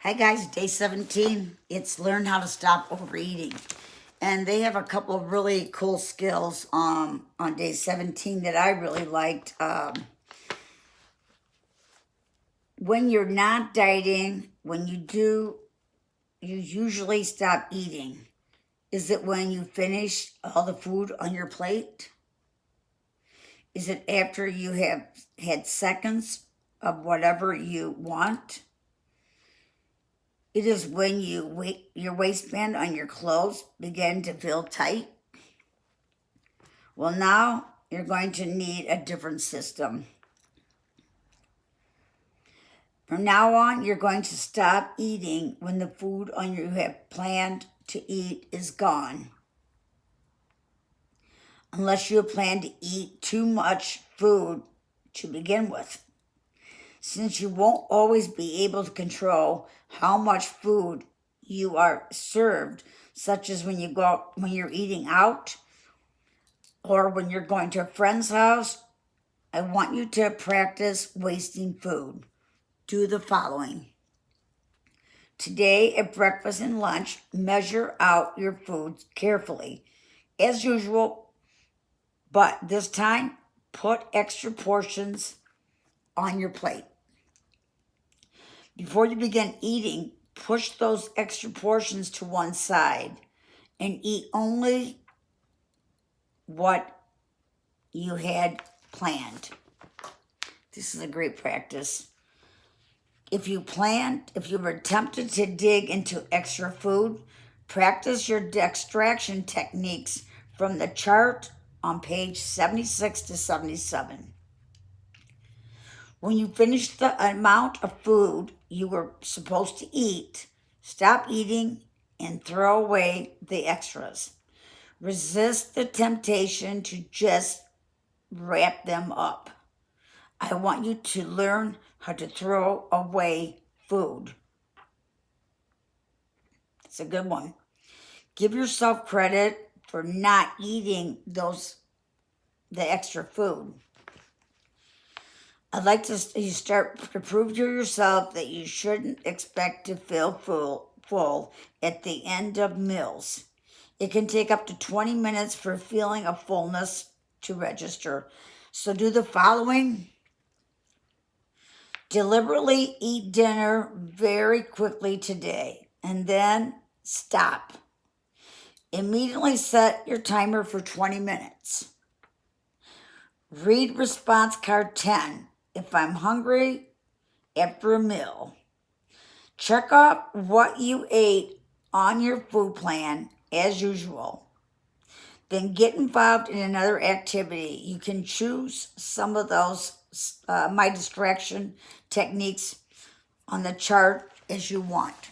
Hi guys, day 17. It's learn how to stop overeating. And they have a couple of really cool skills on day 17 that I really liked. When you're not dieting, when you do, you usually stop eating. Is it when you finish all the food on your plate? Is it after you have had seconds of whatever you want? It is when your waistband on your clothes begin to feel tight. Well, now you're going to need a different system. From now on, you're going to stop eating when the food you have planned to eat is gone. Unless you plan to eat too much food to begin with. Since you won't always be able to control how much food you are served, such as when you're eating out or when you're going to a friend's house, I want you to practice wasting food. Do the following. Today at breakfast and lunch, measure out your foods carefully, as usual, but this time, put extra portions on your plate. Before you begin eating, push those extra portions to one side and eat only what you had planned. This is a great practice. If you were tempted to dig into extra food, practice your extraction techniques from the chart on page 76 to 77. When you finish the amount of food you were supposed to eat, stop eating and throw away the extras. Resist the temptation to just wrap them up. I want you to learn how to throw away food. It's a good one. Give yourself credit for not eating the extra food. I'd like you start to prove to yourself that you shouldn't expect to feel full at the end of meals. It can take up to 20 minutes for a feeling of fullness to register. So do the following. Deliberately eat dinner very quickly today and then stop. Immediately set your timer for 20 minutes. Read response card 10. If I'm hungry after a meal. Check off what you ate on your food plan as usual. Then get involved in another activity. You can choose some of those my distraction techniques on the chart as you want.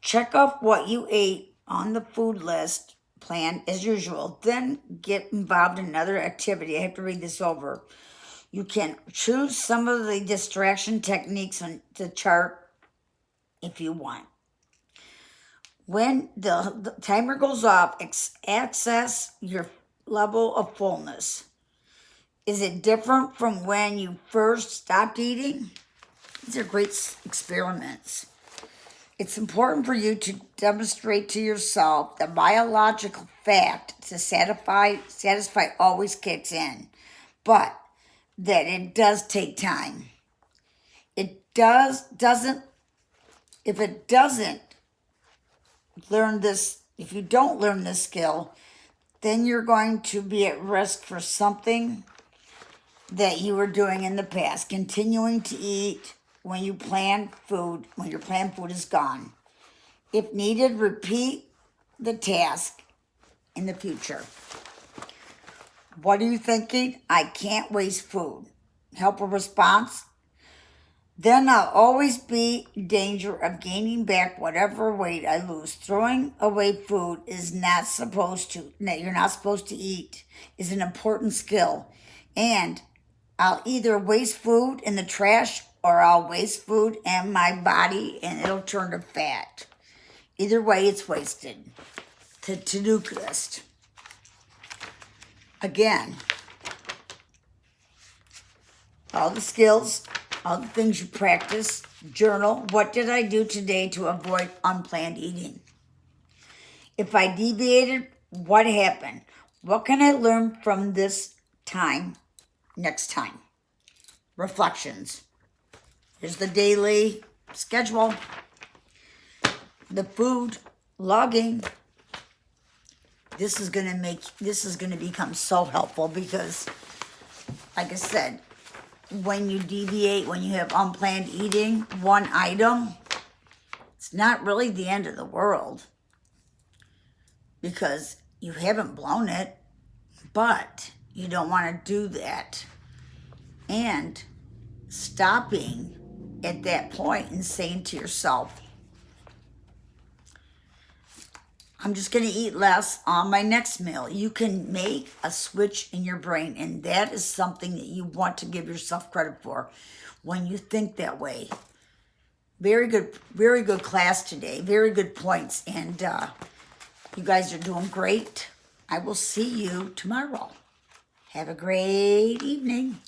Check off what you ate on the food list plan as usual. Then get involved in another activity. I have to read this over. You can choose some of the distraction techniques on the chart if you want. When the timer goes off, access your level of fullness. Is it different from when you first stopped eating? These are great experiments. It's important for you to demonstrate to yourself the biological fact to satisfy always kicks in, but that it does take time. If it doesn't learn this, if you don't learn this skill, then you're going to be at risk for something that you were doing in the past, continuing to eat when your planned food is gone. If needed, repeat the task in the future. What are you thinking? I can't waste food. Help a response? Then I'll always be in danger of gaining back whatever weight I lose. Throwing away food you're not supposed to eat is an important skill. And I'll either waste food in the trash or I'll waste food in my body and it'll turn to fat. Either way, it's wasted. To-do list. Again, all the skills Other things you practice, journal. What did I do today to avoid unplanned eating? If I deviated, what happened? What can I learn from this time next time? Reflections. Here's the daily schedule. The food, logging. This is going to become so helpful because, like I said, when you deviate, when you have unplanned eating, one item, it's not really the end of the world because you haven't blown it, but you don't want to do that. And stopping at that point and saying to yourself, I'm just going to eat less on my next meal. You can make a switch in your brain, and that is something that you want to give yourself credit for when you think that way. Very good class today. Very good points, and you guys are doing great. I will see you tomorrow. Have a great evening.